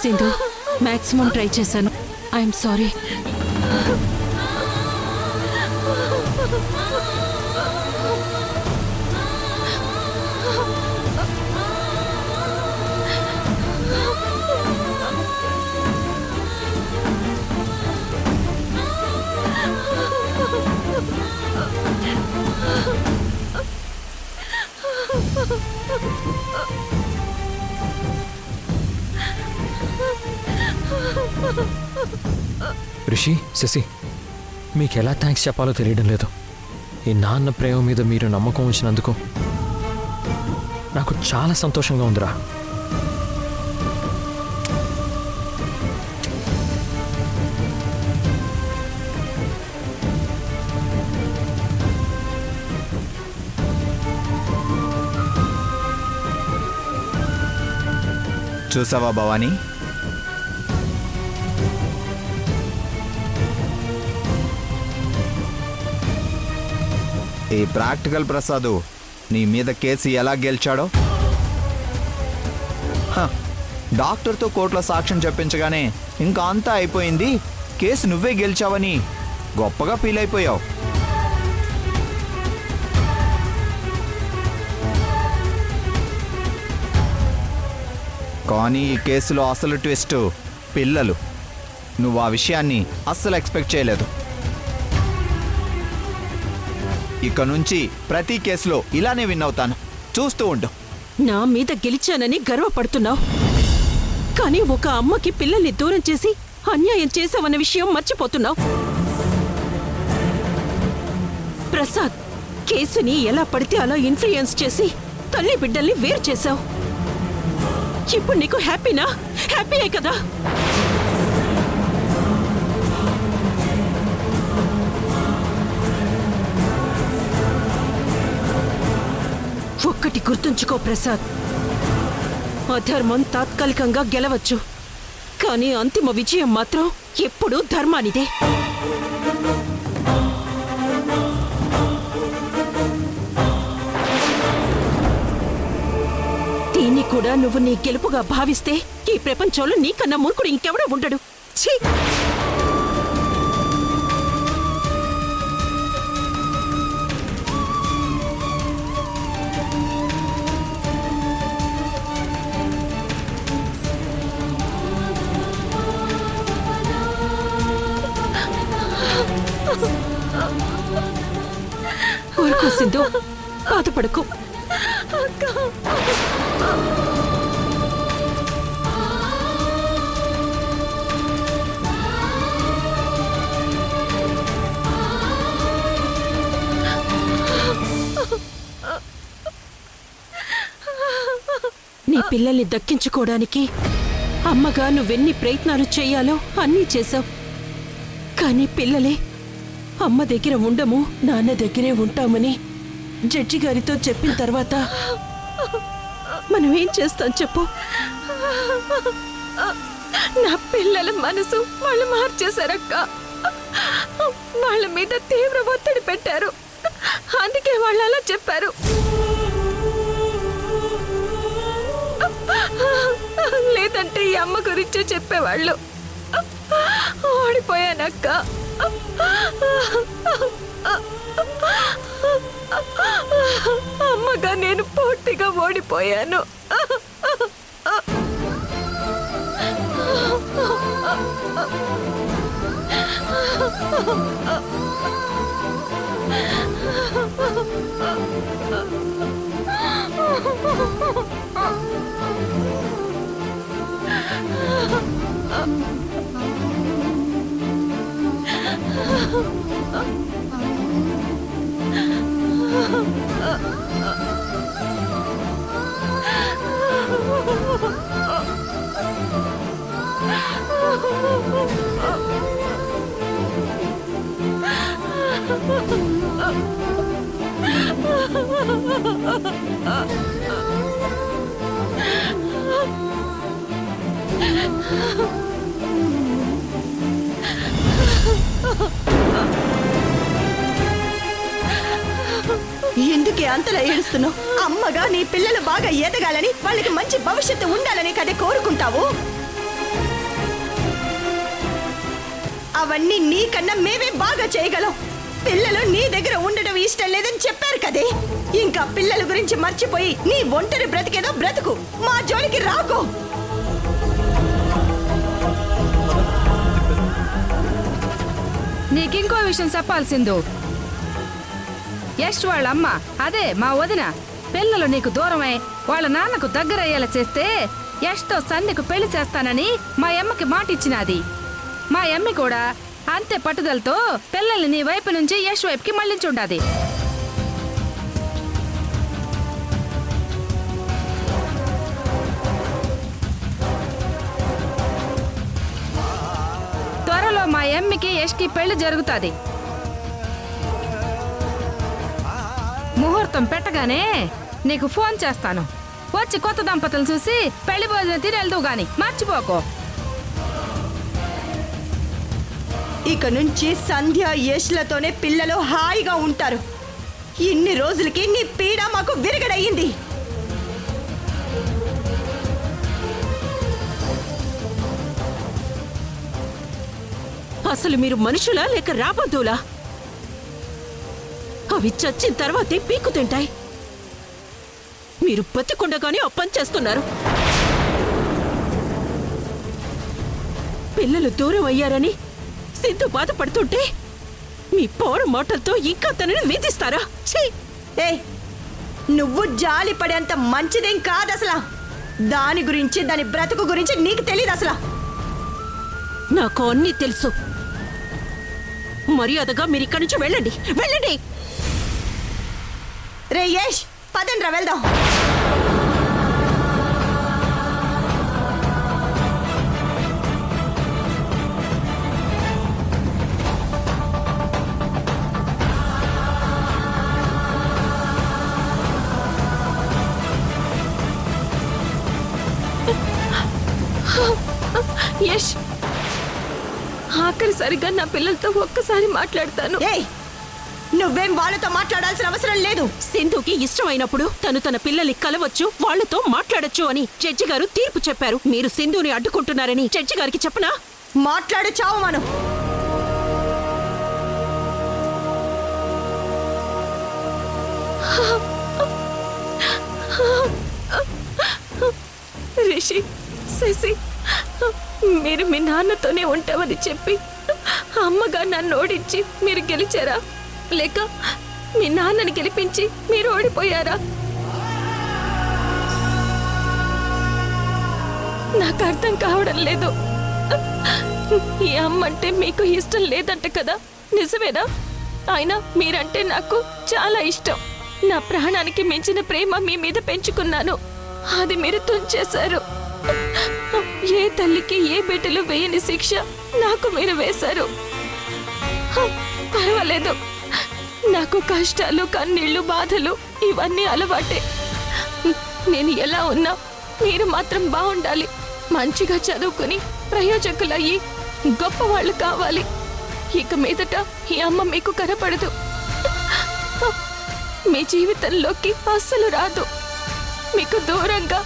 Sindhu, maximum try చేశాను. I'm sorry. Rishi, Sasi, మీకు ఎలా థ్యాంక్స్ చెప్పాలో తెలియడం లేదు. ఈ నాన్న ప్రేమ మీద మీరు నమ్మకం ఉంచినందుకు నాకు చాలా సంతోషంగా ఉందిరా. చూసావా భవానీ, ఈ ప్రాక్టికల్ ప్రసాదు నీ మీద కేసు ఎలా గెలిచాడో. డాక్టర్తో కోర్టులో సాక్ష్యం చెప్పించగానే ఇంకా అంతా అయిపోయింది, కేసు నువ్వే గెలిచావని గొప్పగా ఫీల్ అయిపోయావు. కానీ ఈ కేసులో అసలు ట్విస్ట్ పిల్లలు. నువ్వు ఆ విషయాన్ని అస్సలు ఎక్స్పెక్ట్ చేయలేదు. ఇక నుంచి ప్రతి కేసులో ఇలానే విన్ అవుతాను, చూస్తూ ఉండు. నా మీద గెలిచానని గర్వపడుతున్నావు, కానీ ఒక అమ్మకి పిల్లల్ని దూరం చేసి అన్యాయం చేశావన్న విషయం మర్చిపోతున్నావు. ప్రసాద్, కేసుని ఎలా పడితే అలా ఇన్ఫ్లుయెన్స్ చేసి తల్లి బిడ్డల్ని వేరు చేశావు. ఇప్పుడు నీకు హ్యాపీనా? హ్యాపీయే కదా? ఒక్కటి గుర్తుంచుకో ప్రసాద్, అధర్మం తాత్కాలికంగా గెలవచ్చు, కానీ అంతిమ విజయం మాత్రం ఎప్పుడూ ధర్మానిదే. దీన్ని కూడా నువ్వు నీ గెలుపుగా భావిస్తే ఈ ప్రపంచంలో నీకన్నా మూర్ఖుడు ఇంకెవడో ఉండడు. ఛీ! ఊరుకో సింధు, బాధపడకు. నీ పిల్లల్ని దక్కించుకోవడానికి అమ్మగా నువ్వెన్ని ప్రయత్నాలు చేయాలో అన్నీ చేశావు, కానీ పిల్లలే అమ్మ దగ్గర ఉండము, నాన్న దగ్గరే ఉంటామని జడ్జి గారితో చెప్పిన తర్వాత మనం ఏం చేస్తాం చెప్పు? నా పిల్లల మనసు వాళ్ళు మార్చేశారక్క. వాళ్ళ మీద తీవ్ర ఒత్తిడి పెట్టారు, అందుకే వాళ్ళు అలా చెప్పారు. లేదంటే ఈ అమ్మ గురించే చెప్పేవాళ్ళు. ఓడిపోయానక్క. అమ్మగా నేను పూర్తిగా ఓడిపోయాను. అంతలా ఏడుస్తున్నావు? అమ్మగా నీ పిల్లలు బాగా ఎదగాలని, వాళ్ళకి మంచి భవిష్యత్తు ఉండాలని కదే కోరుకుంటావు. అవన్నీ నీకన్నా మేమే బాగా చేయగలం. పిల్లలు నీ దగ్గర ఉండడం ఇష్టం లేదని చెప్పారు కదే. ఇంకా పిల్లల గురించి మర్చిపోయి నీ ఒంటరి బ్రతికేదో బ్రతుకు, మా జోలికి రాకో. నీకింకో విషయం చెప్పాల్సిందు. యష్ వాళ్ళ అమ్మ, అదే మా వదిన, పిల్లలు నీకు దూరమై వాళ్ళ నాన్నకు దగ్గర అయ్యేలా చేస్తే యష్తో సంధ్యకు పెళ్లి చేస్తానని మా అమ్మకి మాట ఇచ్చినది. మా అమ్మి కూడా అంతే పట్టుదలతో పిల్లల్ని నీ వైపు నుంచి యష్ వైపుకి మళ్లించుండాది. త్వరలో మా అమ్మికి యష్కి పెళ్లి జరుగుతాది. ముహూర్తం పెట్టగానే నీకు ఫోన్ చేస్తాను. వచ్చి కొత్త దంపతులు చూసి పెళ్లి భోజనం తిని వెళ్దు గాని మర్చిపోకో. ఇక నుంచి సంధ్య యష్లతోనే పిల్లలు హాయిగా ఉంటారు. ఇన్ని రోజులకి నీ పీడ మాకు విరగడయ్యింది. అసలు మీరు మనుషులా లేక రాబందులా? అవి చచ్చిన తర్వాతే పీకు తింటాయి. మీరు బతికుండగానే ఆ పని చేస్తున్నారు. పిల్లలు దూరం అయ్యారని సిద్ధు బాధపడుతుంటే మీ పోర మాటలతో ఇంకా తనని వేధిస్తారా? ఛీ! ఏయ్, నువ్వు జాలి పడేంత మంచిదేం కాదు అసలు. దాని గురించి, దాని బ్రతుకు గురించి నీకు తెలియదు అసలు. నాకు అన్నీ తెలుసు. మర్యాదగా మీరు ఇక్కడి నుంచి వెళ్ళండి, వెళ్ళండి. రే యష్, పదండ్రా వెళ్దాం. యష్, ఆఖరిసారిగా నా పిల్లలతో ఒక్కసారి మాట్లాడతాను. ఏయ్, నువ్వేం వాళ్ళతో మాట్లాడాల్సిన అవసరం లేదు. సింధుకి ఇష్టమైనప్పుడు తను తన పిల్లల్ని కలవచ్చు, వాళ్ళతో మాట్లాడొచ్చు అని జడ్జి గారు తీర్పు చెప్పారు. మీరు సింధుని అడ్డుకుంటున్నారని జడ్జి గారికి చెప్పనా? మాట్లాడు, చావు మనం. రిషి, శశి, మీరు మీ నాన్నతోనే ఉంటామని చెప్పి అమ్మగా నన్ను ఓడించి మీరు గెలిచారా, లేక మీ నాన్నని గెలిపించి మీరు ఓడిపోయారా? నాకు అర్థం కావడం లేదు. ఈ అమ్మంటే మీకు ఇష్టం లేదంట కదా, నిజమేనా? అయినా మీరంటే నాకు చాలా ఇష్టం. నా ప్రాణానికి మించిన ప్రేమ మీ మీద పెంచుకున్నాను. అది మీరు తుంచేశారు. ఏ తల్లికి ఏ బిడ్డలు వేయని శిక్ష నాకు మీరు వేశారు. పర్వాలేదు, నాకు కష్టాలు, కన్నీళ్లు, బాధలు ఇవన్నీ అలవాటే. నేను ఎలా ఉన్నా మీరు మాత్రం బాగుండాలి. మంచిగా చదువుకుని ప్రయోజకులయ్యి గొప్పవాళ్ళు కావాలి. ఇక మీదట ఈ అమ్మ మీకు కనపడదు, మీ జీవితంలోకి అస్సలు రాదు. మీకు దూరంగా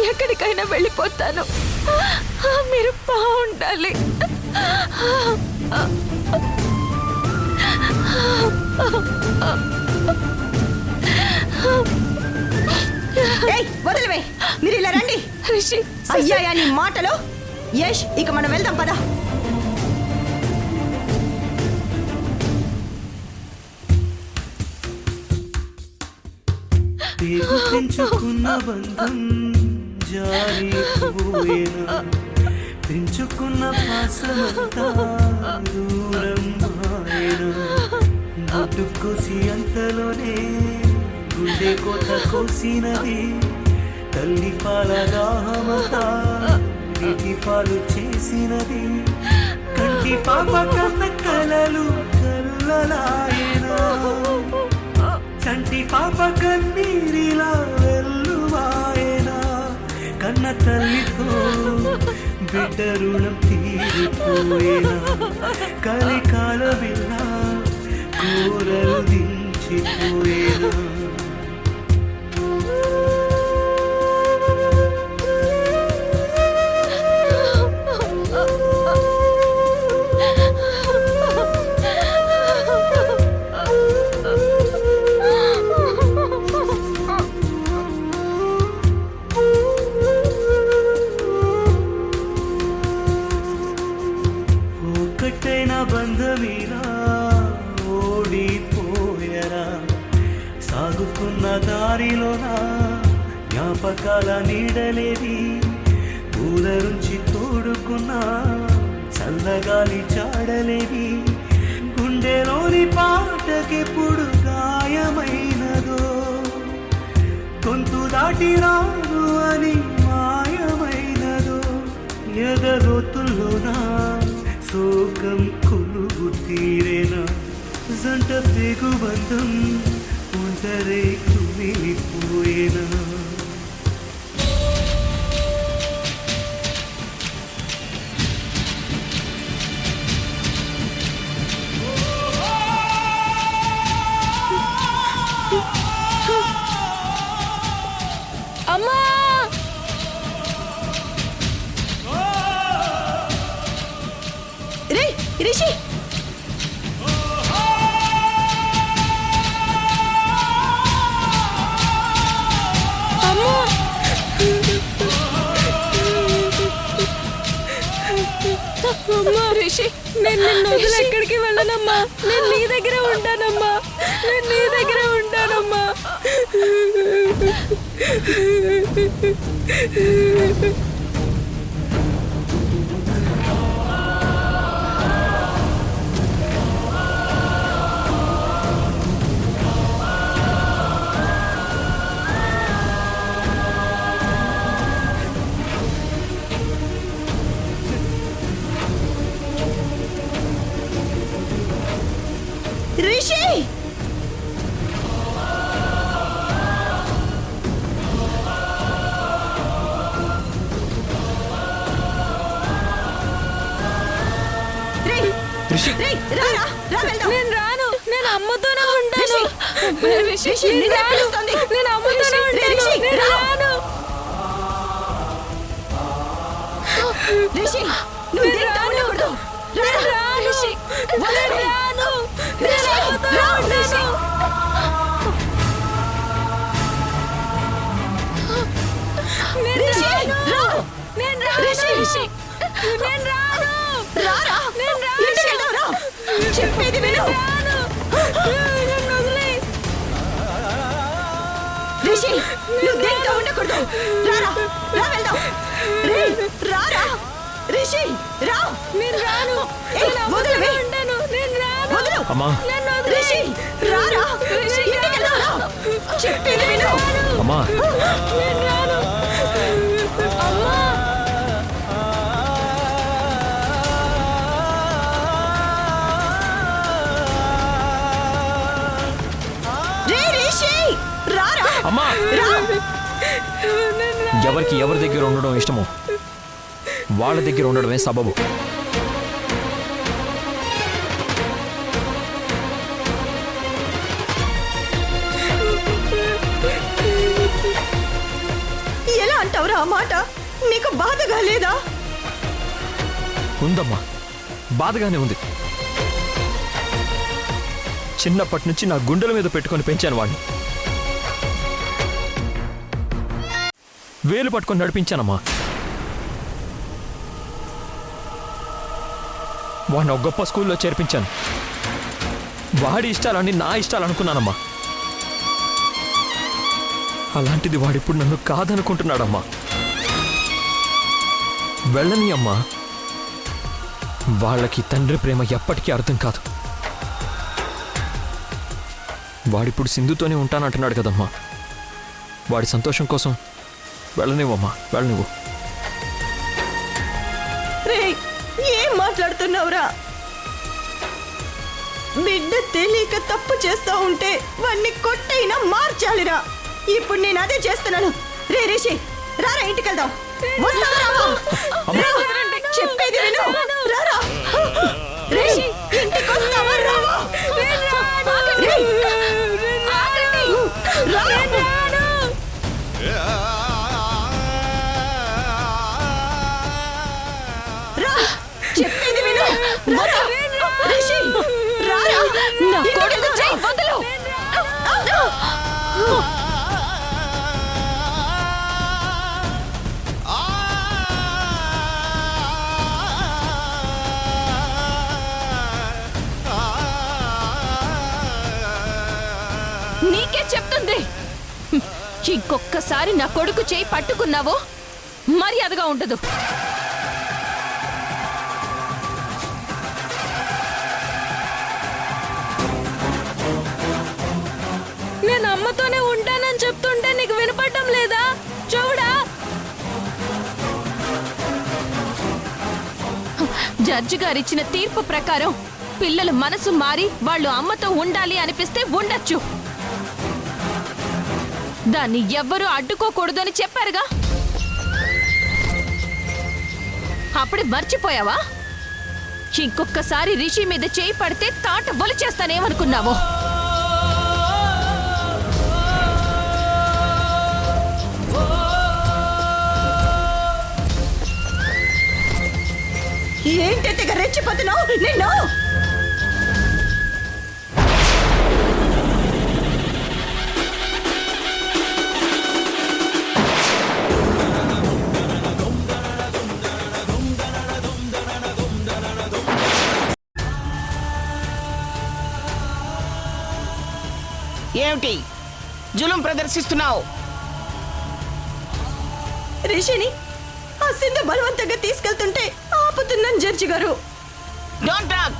ఎక్కడికైనా వెళ్ళిపోతాను. మీరు బాగుండాలి. ఏయ్, వదిలివే, మీరు ఇలా రండి. రిషి, అయ్యాయా నీ మాటలు? యష్, ఇక మనం వెళ్దాం పద. పెంచుకున్న బంధం జారిపోయేనా, పెంచుకున్న పాసమంతా దూరం మాయేనా, బొట్టు కోసి అంతలోనే గుండె కోత కోసినది, తల్లి పాల దాహమంతా నీటి పాలు చేసినది, కంటి పాప కన్న కలలు కల్లలాయనా, చంటి పాప కన్నీరిలా వెల్లువాయనా, కన్న తల్లితో బిడ్డ రుణం తీరిపోయేనా, కలికాల వెళ్ళ కూరలు దించిపోయేనా. జ్ఞాపకాల నీడలేవి పూలరుంచి తోడుకున్నా చల్లగాలి చాడలేవి గుండెలోని పాటకెప్పుడు గాయమైనదో గొంతు దాటి రాదు అని మాయమైనదో ఎదలోతుల్లోనా శోకం కొలుగు తీరేనా జంట తెగుబంధం ఒంటరే కుమిలిపోయేనా అమ్మా రే రిషి అమ్మా అమ్మా రిషి నేను నిన్ను వదిలి ఎక్కడికి వెళ్ళనమ్మా నేను నీ దగ్గర ఉంటానమ్మా నేను నీ దగ్గర ఉంటానమ్మా రిషి రేయ్, రిషి రేయ్, రారా, రా వెళ్దాం. నేను రాను నేను అమ్మతోనే ఉంటాను రిషి, రిషి, నేను నిన్నే రాను. పిలుస్తోంది. నేను అమ్మతోనే రిషి, ఉంటాను రిషి, నేను రా. రాను రిషి, నువ్వు దీంతో ఉండకూడదు. నేను రారా. రాను రిషి, నేను వదలండి. రాను రిషి, నేను అమ్మతోనే రా, ఉంటాను. రిషి. నేను రిషి, రాను. రా. నేను రాను రిషి. రిషి. నేను రాను రారా. నేను రాను. ఇంటికి వెళ్దాం, రా. చెప్పేది విను. రాను నన్ను వదిలేయ్. రిషి, నువ్వు దీంతో ఉండకూడదు. రారా, రా వెళ్దాం. రేయ్, రారా. రిషి, రా. నేను రాను ఏయ్, నేను వదిలివే. అమ్మతోనే ఉంటాను నేను రాను వదలు. అమ్మా నన్ను వదిలేయ్. రిషి, రారా. రిషి, ఇంటికి వెళ్దాం, రా. చెప్పేది విను. అమ్మా నేను రాను అమ్మా రే రిషి, రారా. అమ్మా రా. ఎవరికి ఎవరి దగ్గర ఉండడం ఇష్టమో వాళ్ళ దగ్గర ఉండడమే సబబు. ఎలా అంటావురా ఆ మాట? నీకు బాధగా లేదా? ఉందమ్మా, బాధగానే ఉంది. చిన్నప్పటి నుంచి నా గుండెల మీద పెట్టుకొని పెంచాను వాడిని. వేలు పట్టుకొని నడిపించానమ్మా. వాడిని ఒక గొప్ప స్కూల్లో చేర్పించాను. వాడి ఇష్టాలని నా ఇష్టాలు అనుకున్నానమ్మా. అలాంటిది వాడిప్పుడు నన్ను కాదనుకుంటున్నాడమ్మా. వెళ్ళని అమ్మా. వాళ్ళకి తండ్రి ప్రేమ ఎప్పటికీ అర్థం కాదు. వాడిప్పుడు సింధుతోనే ఉంటానంటున్నాడు కదమ్మా. వాడి సంతోషం కోసం వెళ్ళనివ్వమ్మా, వెళ్ళనివ్వు. రే, ఏం మాట్లాడుతున్నావురా? బిడ్డ తెలియక తప్పు చేస్తా ఉంటే వాణ్ణి కొట్టైనా మార్చాలిరా. ఇప్పుడు నేను అదే చేస్తున్నాను. రే రిషి, రారా, ఇంటికి వెళ్దాం. వస్తావా, రావా? రా, చెప్పేది విను. రారా. రిషి, ఇంటికి వస్తావా, రావా? రే, రా. రా, చెప్పేది విను. వదలు. రిషి, రారా. నా ఇంటికి కొడుకు వెళ్దాం, చెయ్యి రా. వదలు. నీకే చెప్తుంది ఇంకొక్కసారి నా కొడుకు చేయి పట్టుకున్నావో మర్యాదగా ఉండదు. నేను అమ్మతోనే ఉంటానని చెప్తుంటే నీకు వినపడటం లేదా? చూడా, జడ్జి గారిచ్చిన తీర్పు ప్రకారం పిల్లల మనసు మారి వాళ్ళు అమ్మతో ఉండాలి అనిపిస్తే ఉండొచ్చు. దాన్ని ఎవ్వరూ అడ్డుకోకూడదు అని చెప్పారుగా. అప్పుడే మర్చిపోయావా? ఇంకొక్కసారి రిషి మీద చేయి పడితే తాట బొలిచేస్తానేమనుకున్నావు? ఏంటి తెగ రెచ్చిపోతున్నావు? నిన్ను ఏమిటి జులుం ప్రదర్శిస్తున్నావు? రిషిని ఆ సింధు బలవంతంగా తీసుకెళ్తుంటే ఆపుతున్నాను జడ్జి గారు. Don't talk.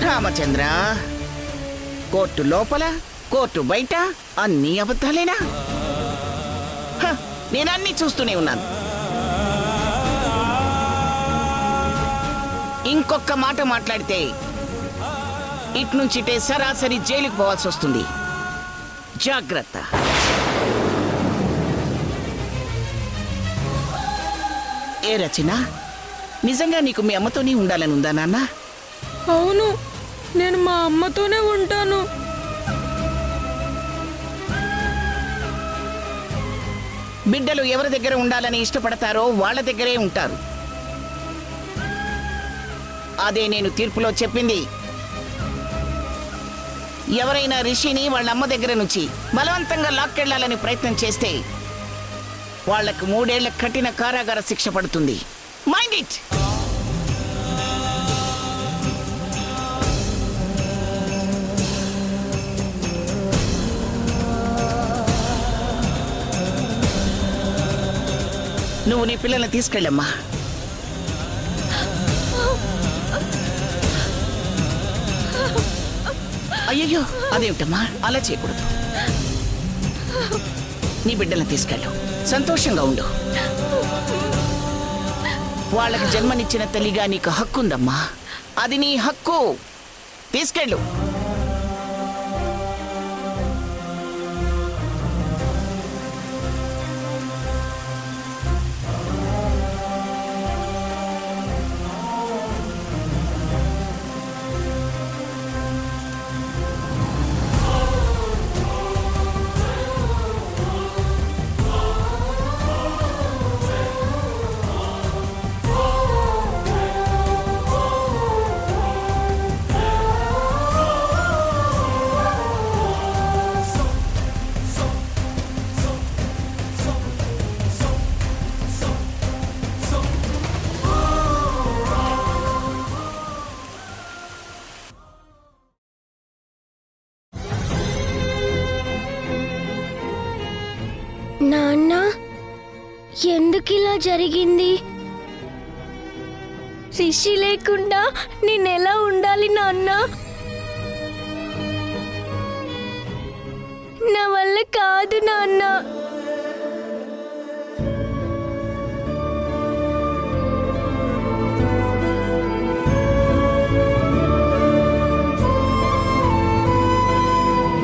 రామచంద్ర, కోర్టు లోపల కోర్టు బయట అన్ని అబద్ధాలేనా? నేనన్నీ చూస్తూనే ఉన్నాను. ఇంకొక మాట మాట్లాడితే ఇట్నుంచిటే సరాసరి జైలుకు పోవాల్సి వస్తుంది. జాగ్రత్త. ఏ రచన, నిజంగా నీకు మీ అమ్మతోనే ఉండాలని ఉందా నాన్న? అవును, నేను మా అమ్మతోనే ఉంటాను. బిడ్డలు ఎవరి దగ్గర ఉండాలని ఇష్టపడతారో వాళ్ళ దగ్గరే ఉంటారు. అదే నేను తీర్పులో చెప్పింది. ఎవరైనా రిషిని వాళ్ళ అమ్మ దగ్గర నుంచి బలవంతంగా లాక్కెళ్లాలని ప్రయత్నం చేస్తే వాళ్లకు 3 ఏళ్ల కఠిన కారాగార శిక్ష పడుతుంది. Mind it. నువ్వు నీ పిల్లల్ని తీసుకెళ్ళమ్మా. అయ్యయ్యో, అదేమిటమ్మా, అలా చేయకూడదు. నీ బిడ్డలను తీసుకెళ్ళు, సంతోషంగా ఉండు. వాళ్ళకి జన్మనిచ్చిన తల్లిగా నీకు హక్కు ఉందమ్మా. అది నీ హక్కు. తీసుకెళ్ళు. నాన్న, ఎందుకిలా జరిగింది? రిషి లేకుండా నేనెలా ఉండాలి నాన్న? నా వల్ల కాదు నాన్న.